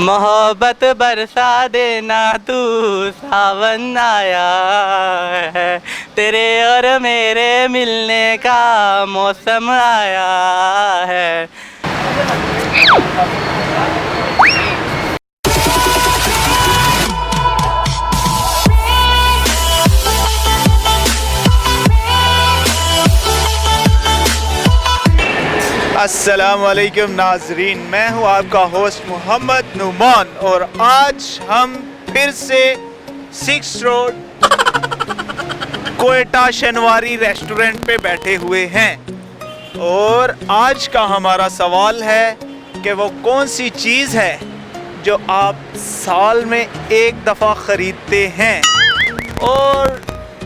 मोहब्बत बरसा देना तू सावन आया है, तेरे और मेरे मिलने का मौसम आया है। अस्सलाम वालेकुम नाजरीन, मैं हूं आपका होस्ट मोहम्मद नुमान और आज हम फिर से 6 रोड कोयटा शनवारी रेस्टोरेंट पे बैठे हुए हैं और आज का हमारा सवाल है कि वो कौन सी चीज़ है जो आप साल में एक दफ़ा ख़रीदते हैं और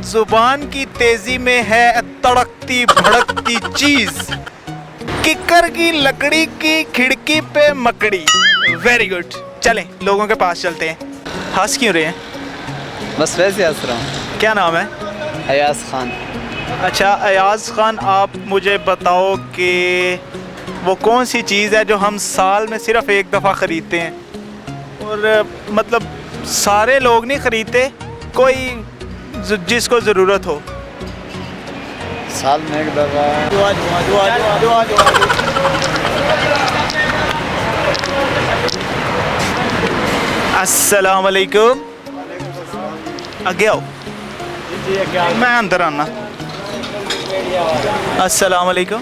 ज़ुबान की तेज़ी में है तड़कती भड़कती चीज़। किक्कर की लकड़ी की खिड़की पे मकड़ी। वेरी गुड, चलें लोगों के पास चलते हैं। हंस क्यों रहे हैं? बस वैसे हंस रहा हूँ। क्या नाम है? अयाज खान। अच्छा अयाज खान, आप मुझे बताओ कि वो कौन सी चीज़ है जो हम साल में सिर्फ एक दफ़ा ख़रीदते हैं और मतलब सारे लोग नहीं ख़रीदते, कोई जिसको ज़रूरत हो। साल में एक दफा अस्सलाम वालेकुम। आगे आओ, मैं अंदर आना। अस्सलाम वालेकुम।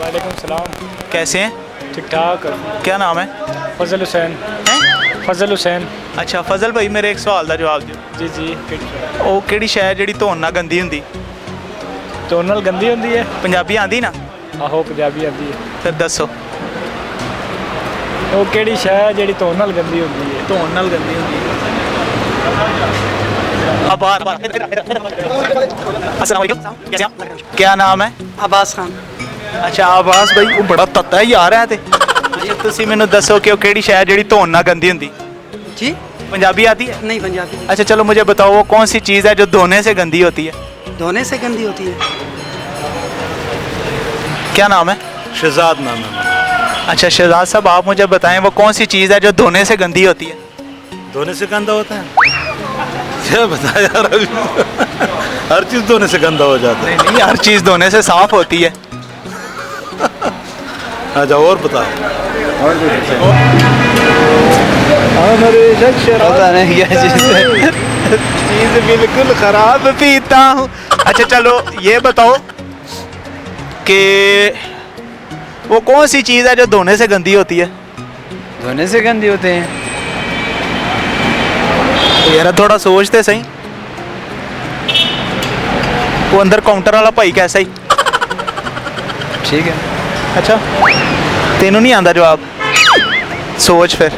वालेकुम सलाम। कैसे हैं? ठीक ठाक। क्या नाम है? फजल हुसैन। हैं? फजल हुसैन। अच्छा फजल भाई, मेरे एक सवाल का जवाब दियो। जी जी। ਉਹ ਕਿਹੜੀ ਸ਼ੈ ਜਿਹੜੀ ਧੋਣ ਨਾਲ ਗੰਦੀ ਹੁੰਦੀ? ਧੋਣ ਨਾਲ ਗੰਦੀ ਹੁੰਦੀ ਹੈ? ਪੰਜਾਬੀ ਆਂਦੀ ਨਾ? ਆਹੋ ਪੰਜਾਬੀ ਆਉਂਦੀ ਹੈ। ਫਿਰ ਦੱਸੋ ਉਹ ਕਿਹੜੀ ਸ਼ੈ ਹੈ ਜਿਹੜੀ ਧੋਣ ਨਾਲ ਗੰਦੀ ਹੁੰਦੀ ਹੈ? ਧੋਣ ਨਾਲ ਗੰਦੀ ਹੁੰਦੀ ਹੈ। अबार अस्सलाम वालेकुम, कैसे हैं आप? क्या नाम है? अब्बास खान। अच्छा आवास भाई, वो बड़ा तत्ता है यार है ते। ਤੁਸੀਂ ਮੈਨੂੰ ਦੱਸੋ कि वो ਕਿਹੜੀ ਸ਼ੈ ਜਿਹੜੀ ਧੋਣ ਨਾਲ ਗੰਦੀ ਹੁੰਦੀ? जी पंजाबी आती है? नहीं पंजाबी। अच्छा चलो मुझे बताओ वो कौन सी चीज़ है जो धोने से गंदी होती है? धोने से गंदी होती है? क्या नाम है? शहजाद नाम है। अच्छा शहजाद साहब, आप मुझे बताएं वो कौन सी चीज़ है जो धोने से गंदी होती है? धोने से गंदा होता है? क्या बता यार, अभी हर चीज़ धोने से गंदा हो जाता है। नहीं, हर चीज़ धोने से साफ होती है। अच्छा और बताओ। पता नहीं क्या चीज़ है। चीज़ बिल्कुल ख़राब पीता हूँ। अच्छा चलो ये बताओ कि वो कौन सी चीज़ है जो धोने से गंदी होती है? धोने से गंदी होते हैं? यार थोड़ा सोचते सही। वो अंदर काउंटर वाला भाई कैसा ही? ठीक है। अच्छा तेनों नहीं आंदा जवाब? सोच फिर।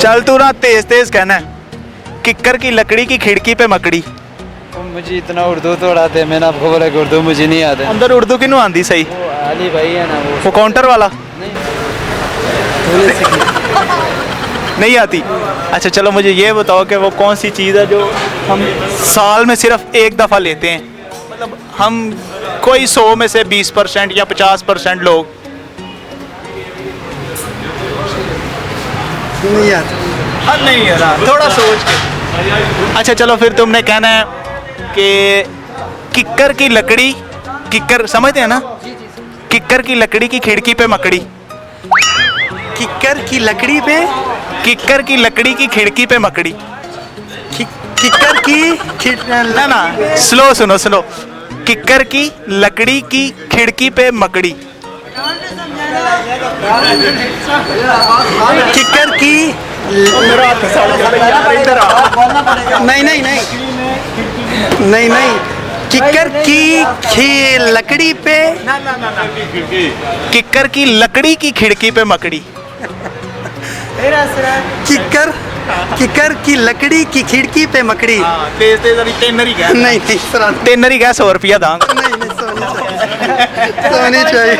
चल तू ना तेज तेज कहना है। किक्कर की लकड़ी की खिड़की पे मकड़ी। मुझे इतना उर्दू तो उड़ाते हैं, मैंने आपको बोला कि उर्दू मुझे नहीं आता। अंदर उर्दू किनू आंदी सही? वो अली भाई है ना, वो काउंटर वाला धोने से नहीं आती? अच्छा चलो मुझे ये बताओ कि वो कौन सी चीज़ है जो हम साल में सिर्फ एक दफ़ा लेते हैं, मतलब हम कोई 100 में से 20% या 50% लोग। नहीं आता। नहीं यार थोड़ा सोच के। अच्छा चलो फिर तुमने कहना है कि किक्कर की लकड़ी, किक्कर समझते हैं ना? किक्कर की लकड़ी की खिड़की पे मकड़ी। किक्कर की लकड़ी पे? किक्कर की लकड़ी की खिड़की पे मकड़ी। किक्कर की ना ना, स्लो सुनो सुनो। किक्कर की लकड़ी की खिड़की पे मकड़ी। किक्कर की नहीं नहीं नहीं नहीं नहीं किक्कर की लकड़ी पे। किक्कर की लकड़ी की खिड़की पे मकड़ी। किक्कर किक्कर की लकड़ी की खिड़की पे मकड़ी। तेज तेज अभी टेनरी क्या? नहीं नहीं सर, टेनरी क्या? 100 रुपया दांग। नहीं नहीं सोनी चाहिए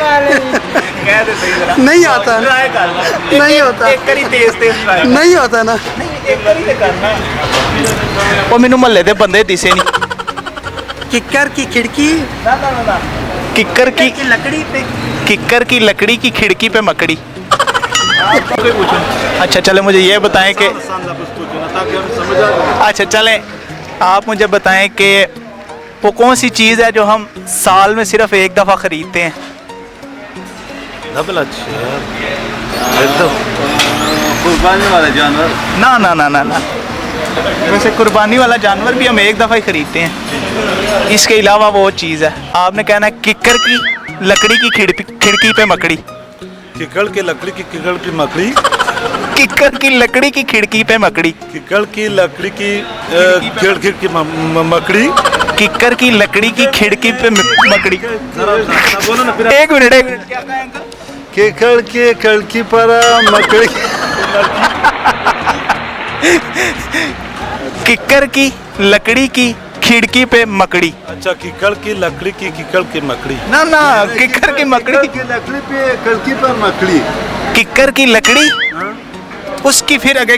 कह दे सही जरा। नहीं आता। ट्राई कर। नहीं होता। एक करी तेज तेज ट्राई। नहीं होता ना। एक करी ते करना। वो मेनू महल्ले दे बंदे दिसे नहीं। किक्कर की खिड़की। किक्कर की लकड़ी पे। किक्कर की लकड़ी की खिड़की पे मकड़ी। अच्छा चले मुझे ये बताएं कि अच्छा चलें आप मुझे बताएं कि वो कौन सी चीज़ है जो हम साल में सिर्फ एक दफ़ा ख़रीदते हैं। कुर्बानी वाले जानवर। ना ना ना ना ना वैसे कुर्बानी वाला जानवर भी हम एक दफ़ा ही ख़रीदते हैं। इसके अलावा वो चीज़ है आपने कहना है किक्कर की लकड़ी की खिड़की पे मकड़ी। किकड़ की लकड़ी की किकड़ की मकड़ी। किक्कर की लकड़ी की खिड़की पे मकड़ी। किकड़ की लकड़ी की खिड़की की मकड़ी। किक्कर की लकड़ी की खिड़की पे मकड़ी। बोलो ना फिर। एक मिनट क्या कहा अंकल? किकड़ की खिड़की पर मकड़ी। किक्कर की लकड़ी की खिड़की पे मकड़ी। अच्छा किकड़ की लकड़ी की किकड़ की मकड़ी। ना ना किक्कर की मकड़ी की लकड़ी पे खिड़की पर मकड़ी। किक्कर की लकड़ी उसकी फिर अगर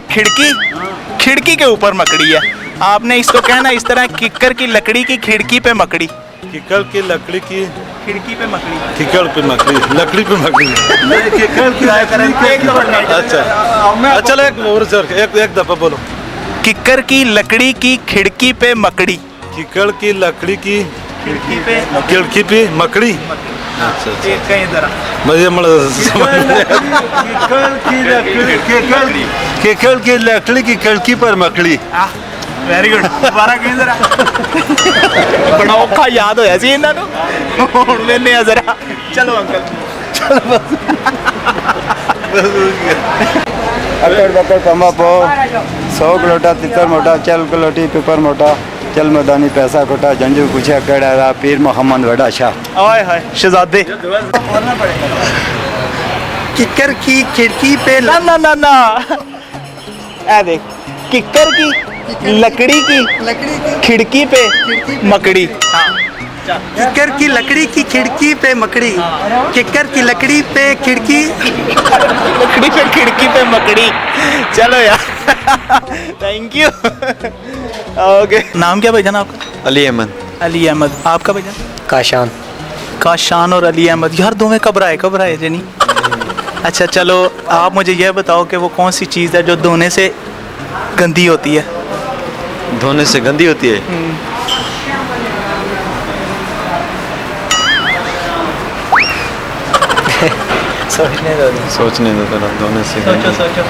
खिड़की के ऊपर मकड़ी है। आपने इसको कहना इस तरह किक्कर की लकड़ी की खिड़की पे मकड़ी। किकड़ की लकड़ी की खिड़की पे मकड़ी। किकड़ पे मकड़ी लकड़ी पे मकड़ी। किकड़ की अच्छा चलो एक दफा बोलो। किक्कर की लकड़ी की खिड़की पे मकड़ी। किकड़ की लकड़ी की खिड़की पे मकड़ी। अच्छा मुझे किकड़ की लकड़ी की खिड़की पर मकड़ी। वेरी गुड दोबारा कहीं जरा बड़ा औखा याद होया सी इन्हां नूं हुण लेने आ जरा चलो अंकल चलो अकड़ बकड़ पमा पो 100 गलोटा तितर मोटा चल गलोटी पेपर मोटा चल मदानी पैसा खोटा झंझू पूछा कड़ा पीर मोहम्मद वड़ा शाह। ओए हाय शहजादे किक्कर की खिड़की पे ना ना ना ना ए देख किक्कर की लकड़ी की खिड़की पे मकड़ी। किक्कर की लकड़ी की खिड़की पे मकड़ी। किक्कर की लकड़ी पे खिड़की पे मकड़ी। चलो यार थैंक यू ओके। नाम क्या भाईजान आपका? अली अहमद। अली अहमद। आपका भाईजान? काशान। काशान और अली अहमद यार दोवें कब आए जनी। अच्छा चलो आप मुझे यह बताओ कि वो कौन सी चीज़ है जो धोने से गंदी होती है। धोने से गंदी होती है? सोचने दो थोड़ा। धोने से सोचो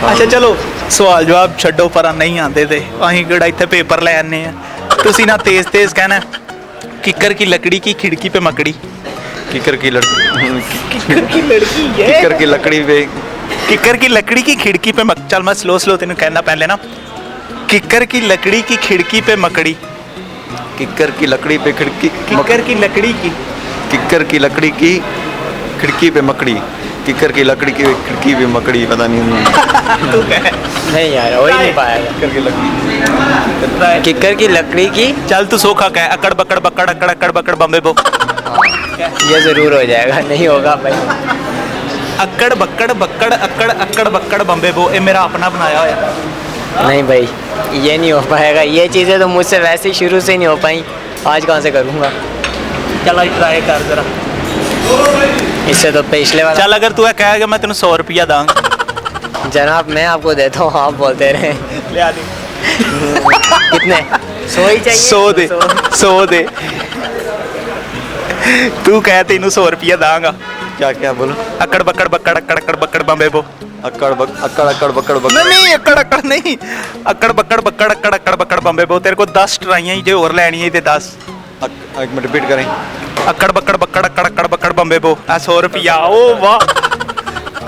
अच्छा चलो सवाल जवाब छड्डो पर नहीं आते थे अं किड़ा इतने पेपर ले आने तुसी ना तेज कहना किक्कर की लकड़ी की खिड़की पे मकड़ी। किकर की लड़की किक्कर की लकड़ी पे किक्कर की लकड़ी की खिड़की पे चल मैं स्लो तेन कहना पहले ना किक्कर की लकड़ी की खिड़की पे मकड़ी। किकर की लकड़ी पे खिड़की किक्कर की लकड़ी की किकर की लकड़ी की खिड़की पे मकड़ी। किकर की लकड़ी की खिड़की पे मकड़ी पता नहीं तू कह नहीं यार वही नहीं पाएगा। किकर की लकड़ी किक्कर की लकड़ी की चल तू सोखा कह अकड़ बकड़ बकड़ अकड़ अकड़ बकड़ बम्बे बो। ये जरूर हो जाएगा नहीं होगा भाई। अकड़ बकड़ बकड़ अकड़ अकड़ बकड़ बम्बे बो ये मेरा अपना बनाया होया। नहीं भाई ये नहीं हो पाएगा। ये चीज़ें तो मुझसे वैसे ही शुरू से ही नहीं हो पाई आज कहाँ से करूँगा। चल ट्राई कर जरा इससे तो पिछले वाला। चल अगर तू कहेगा मैं तेन 100 रुपया दांगा। जनाब मैं आपको देता हूँ आप बोलते रहे। ले आ दे कितने 100 ही चाहिए? 100 दे 100 दे तू कह तेन 100 रुपया दांगा। क्या क्या बोलो? अकड़ बकड़ बकड़ अकड़ अकड़ बकड़ बम्बे बो। अकड़ अकड़ बकड़ नहीं अकड़ नहीं अकड़ बकड़ बकड़ अकड़ अकड़ बकड़ बम्बे बो। तेरे को 10 ट्राइयां ही जो और लैनी है ते 10। एक मिनट रिपीट करें। अकड़ बकड़ बकड़ अकड़ अकड़ बकड़ बम्बे बो 100 रुपया। ओ वाह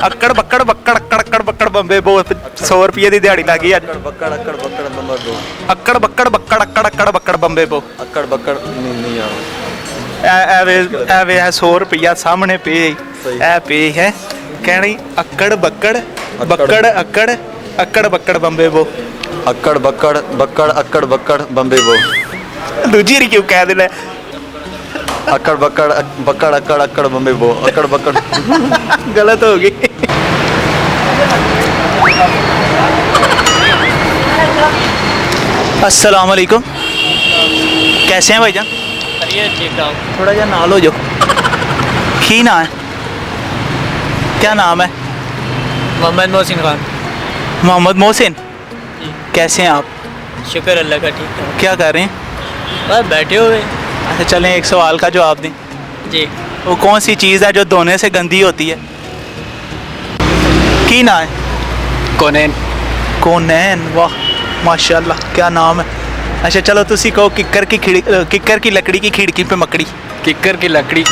अकड़ बकड़ बकड़ अकड़ अकड़ बकड़ बम्बे बो 100 रुपये की दिहाड़ी लगी अज। बकड़ अकड़ बकड़ बम्बे बो। अकड़ बकड़ बकड़ अकड़ अकड़ बकड़ बम्बे बो। अकड़ बकड़ नहीं एवे है 100 रुपया सामने पे ए पे है कहनी अकड़ बकड़ बकड़ अकड़ अकड़ बकड़ बम्बे बो। अकड़ बकड़ बकड़ अकड़ बकड़ बम्बे बो। दूजी री क्यों कह देना? अकड़ बकड़ बकड़ अकड़ अकड़ बम्बे बो। अकड़ बकड़ गलत हो गई। अस्सलाम वालेकुम कैसे हैं भाईजान? ठीक ठाक। थोड़ा जा नाल हो जाओ की ना है क्या नाम है? मोहम्मद मोहसिन खान। मोहम्मद मोहसिन, कैसे हैं आप? शुक्र अल्लाह का, ठीक है। क्या कर रहे हैं? बस बैठे हुए। अच्छा चलें, एक सवाल का जवाब दें। जी। वो कौन सी चीज़ है जो धोने से गंदी होती है? की ना है? कौनैन। कौनैन, वाह माशाल्लाह, क्या नाम है। अच्छा चलो तुसी कहो, किक्कर की लकड़ी की खिड़की पे मकड़ी। किक्कर की लकड़ी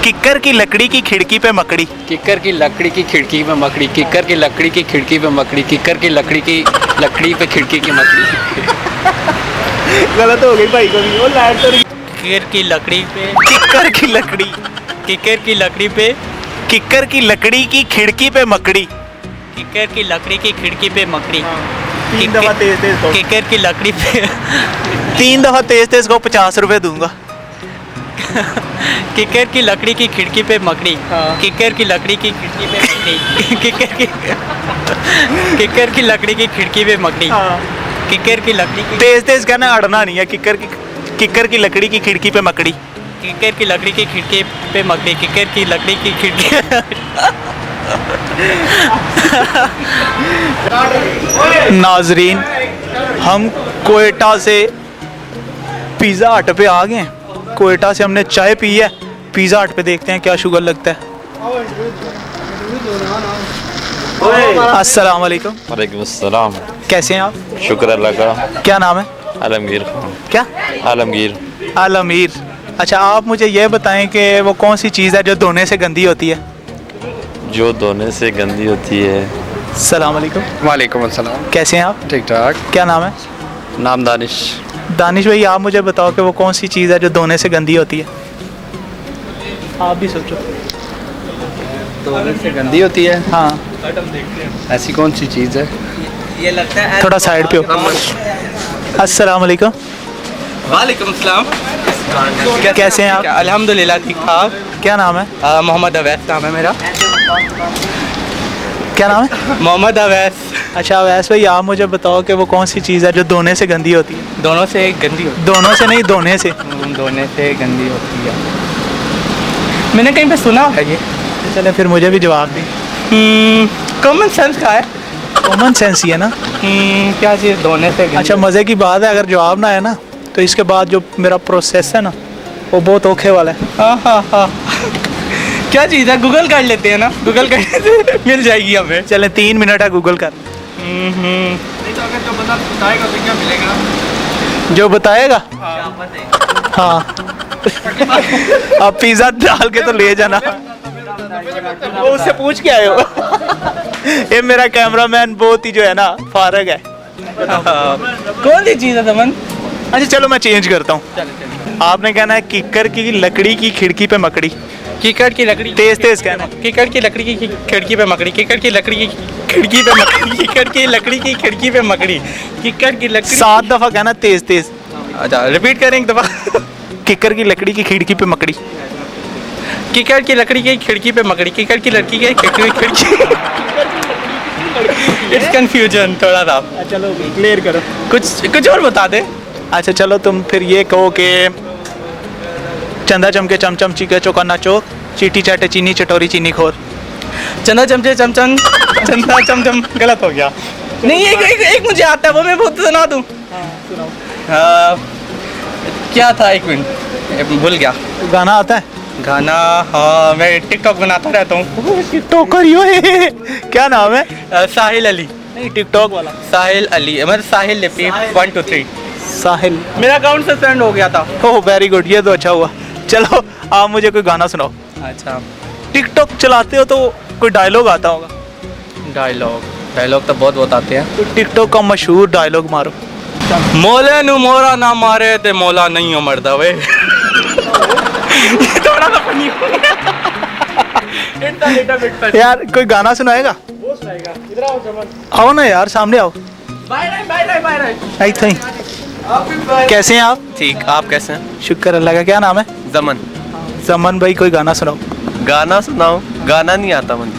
किक्कर की लकड़ी की खिड़की पे मकड़ी। किक्कर की लकड़ी की खिड़की पे मकड़ी। किक्कर की लकड़ी की खिड़की पे मकड़ी। किक्कर की लकड़ी पे खिड़की की मकड़ी। गलत हो गई भाई को भी, वो लाइट तो किक्कर की लकड़ी पे किक्कर की लकड़ी किक्कर की लकड़ी पे किक्कर की लकड़ी की खिड़की पे मकड़ी। किक्कर की लकड़ी की खिड़की पे मकड़ी। 3 दफ़ा तेज तेज कहो। किक्कर की लकड़ी पे 3 दफ़ा तेज तेज को 50 रुपए दूंगा। किक्कर की लकड़ी की खिड़की पे मकड़ी। किक्कर की लकड़ी की खिड़की पे मकड़ी। किक्कर की लकड़ी की खिड़की पे मकड़ी। किक्कर की लकड़ी की तेज तेज कहना, अड़ना नहीं है। किक्कर की लकड़ी की खिड़की पे मकड़ी। किक्कर की लकड़ी की खिड़की पे मकड़ी। किक्कर की लकड़ी की खिड़की नाजरीन, हम कोयटा से पिज़्ज़ा हट पे आ गए हैं। कोयटा से हमने चाय पी है, पिज़्ज़ा हट पे देखते हैं क्या शुगर लगता है। अस्सलाम वालेकुम। वालेकुम अस्सलाम। कैसे हैं आप? शुक्र अल्लाह का। क्या नाम है? आलमगीर खान। क्या? आलमगीर। आलमीर। अच्छा आप मुझे ये बताएं कि वो कौन सी चीज़ है जो धोने से गंदी होती है? जो धोने से गंदी होती है। अस्सलाम वालेकुम। वालेकुम अस्सलाम। कैसे हैं आप? ठीक ठाक। क्या नाम है? नाम दानिश। दानिश भाई, आप मुझे बताओ कि वो कौन सी चीज़ है जो धोने से गंदी होती है? आप भी सोचो। धोने से गंदी होती है? हाँ, ऐसी कौन सी चीज़ है? ये लगता है थोड़ा साइड पे हो। अस्सलाम वालेकुम। वालेकुम सलाम। कैसे हैं आप? अल्हम्दुलिल्लाह ठीक ठाक। क्या नाम है? मोहम्मद अवैस नाम है मेरा। क्या नाम है? मोहम्मद अवैस। अच्छा वैसे भाई, आप मुझे बताओ कि वो कौन सी चीज़ है जो धोने से गंदी होती है? दोनों से गंदी होती दोनों से नहीं, धोने से। है। धोने से गंदी होती है। मैंने कहीं पे सुना है ये। चले फिर मुझे भी जवाब दें। कॉमन सेंस का है। कॉमन सेंस ही है ना। क्या चीज़ धोने से गंदी अच्छा मज़े की बात है, अगर जवाब ना है ना तो इसके बाद जो मेरा प्रोसेस है ना वो बहुत औखे वाला है। हाँ। क्या चीज़ है? गूगल कर लेते हैं ना। गूगल करने से मिल जाएगी हमें। चले 3 मिनट है, गूगल कर। जो बताएगा हाँ आप पिज़्ज़ा डाल के तो ले जाना। वो उससे पूछ के आए हो। ये मेरा कैमरामैन बहुत ही जो है ना फारग है। कौन सी चीज़ है दमन? अच्छा चलो मैं चेंज करता हूँ। आपने कहना है किक्कर की लकड़ी की खिड़की पे मकड़ी। कीकड़ की लकड़ी। तेज तेज कहना है। कीकड़ की लकड़ी की खिड़की पे मकड़ी। कीकड़ की लकड़ी की खिड़की पे मकड़ी। कीकड़ की लकड़ी की खिड़की पे मकड़ी। कीकड़ की लकड़ी। 7 दफ़ा कहना तेज तेज। अच्छा रिपीट करें एक दफ़ा। किक्कर की लकड़ी की खिड़की पे मकड़ी। कीकड़ की लकड़ी की खिड़की पे मकड़ी। कीकड़ की लड़की की खिड़की। इट्स कंफ्यूजन थोड़ा सा। चलो क्लियर करो। कुछ और बता दे। अच्छा चलो तुम फिर ये कहो कि चंदा चमके चमचम चीके चौका नाचो, चीटी चाटे चीनी चटोरी चीनी खोर। चंदा चमचे चमचम चंदा चमचम गलत हो गया। नहीं एक मुझे आता है, वो मैं बहुत सुना दूँ। क्या था? एक मिनट भूल गया। गाना आता है? गाना? हाँ मैं टिकटॉक बनाता रहता हूँ। टिकटॉकर यो है। क्या नाम है? साहिल अली। नहीं टिकटॉक वाला। साहिल अली मतलब साहिल लिपि 1 2 3। साहिल। मेरा अकाउंट सस्पेंड हो गया था। ओह वेरी गुड, ये तो अच्छा हुआ। चलो आप मुझे कोई गाना सुनाओ। अच्छा टिकटॉक चलाते हो तो कोई डायलॉग आता होगा। डायलॉग तो बहुत आते हैं। तो टिकटॉक का मशहूर डायलॉग मारो। मोले नु मोरा ना मारे ते मौला नहीं हो मरदा वे। ये थोड़ा सा फनी हो गया। यार कोई गाना सुनाएगा? आओ ना यार, सामने आओ। आई थी। कैसे हैं आप? ठीक, आप कैसे हैं? शुक्र अल्लाह का। क्या नाम है? जमन। जमन भाई कोई गाना सुनाओ। गाना सुनाओ? गाना नहीं आता मुझे।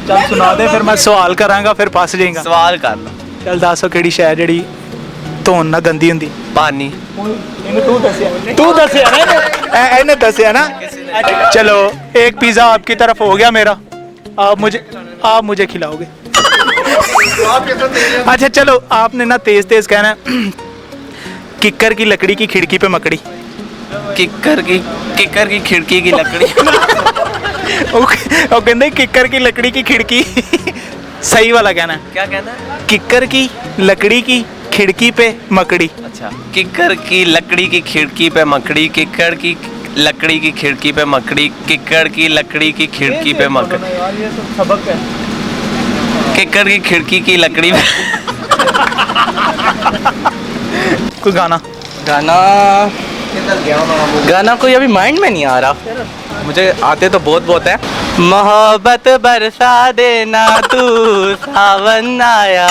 चल सुना दे, फिर मैं सवाल करांगा, फिर पास जाएगा। सवाल कर लो। चल दसो केड़ी शय जेड़ी धोन ना गंदी हुंदी? पानी। तू दसिया ना, एने दसिया ना। चलो एक पिज़्ज़ा आपकी तरफ हो गया मेरा। आप मुझे खिलाओगे। अच्छा चलो, आपने ना तेज तेज कहना है। किक्कर की लकड़ी की खिड़की पे मकड़ी। किक्कर की खिड़की की लकड़ी ਉਹ ਕਹਿੰਦੇ किक्कर की लकड़ी की खिड़की। सही वाला कहना है। क्या कहना है? किक्कर की लकड़ी की खिड़की पे मकड़ी। अच्छा, किक्कर की लकड़ी की खिड़की पे मकड़ी, किक्कर की लकड़ी की खिड़की पे मकड़ी, किक्कर की लकड़ी की खिड़की पे मकड़ी, किक्कर की खिड़की की लकड़ी पे कोई गाना। गाना कोई अभी माइंड में नहीं आ रहा, मुझे आते तो बहुत है। मोहब्बत बरसा देना तू, सावन आया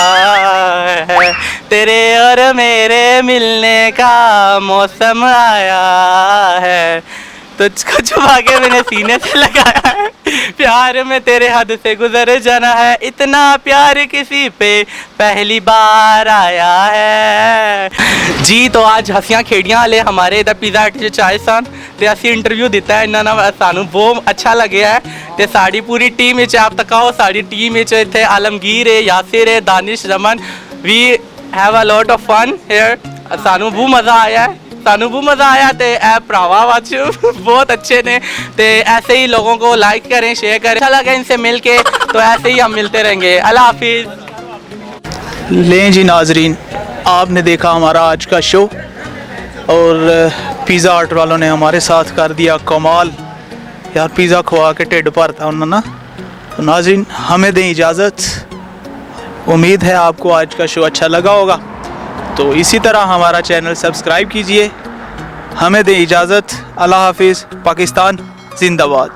है, तेरे और मेरे मिलने का मौसम आया है, तुझको छुपा के मैंने सीने से लगाया है, प्यार में तेरे हद से गुजर जाना है, इतना प्यार किसी पे पहली बार आया है जी। तो आज हंसियां खेड़ियां वाले हमारे इधर पिज़्ज़ा हट च आए सन ते असी इंटरव्यू दिता है, इन्होंने सानू बहुत अच्छा लगे है ते साड़ी पूरी टीम विच आप तक आओ, साड़ी टीम विच इत्थे आलमगीर है, यासिर है, Danish, Raman, we have a lot of fun here, सानू बहुत मज़ा आया है, सानू बहुत मज़ा आया। तो ए भरावा वाचू बहुत अच्छे ने, तो ऐसे ही लोगों को लाइक करें, शेयर करें, अच्छा लगा इनसे मिल के, तो ऐसे ही हम मिलते रहेंगे। अल्लाह हाफिज़। लें जी नाजरीन, आपने देखा हमारा आज का शो और पिज़्ज़ा हट वालों ने हमारे साथ कर दिया कमाल यार, पिज़्ज़ा खुआ के ढिड भरता उन्होंने ना। तो नाजरीन हमें दें इजाज़त, उम्मीद है आपको आज का शो अच्छा लगा होगा, तो इसी तरह हमारा चैनल सब्सक्राइब कीजिए। हमें दें इजाज़त, अल्लाह हाफिज़, पाकिस्तान जिंदाबाद।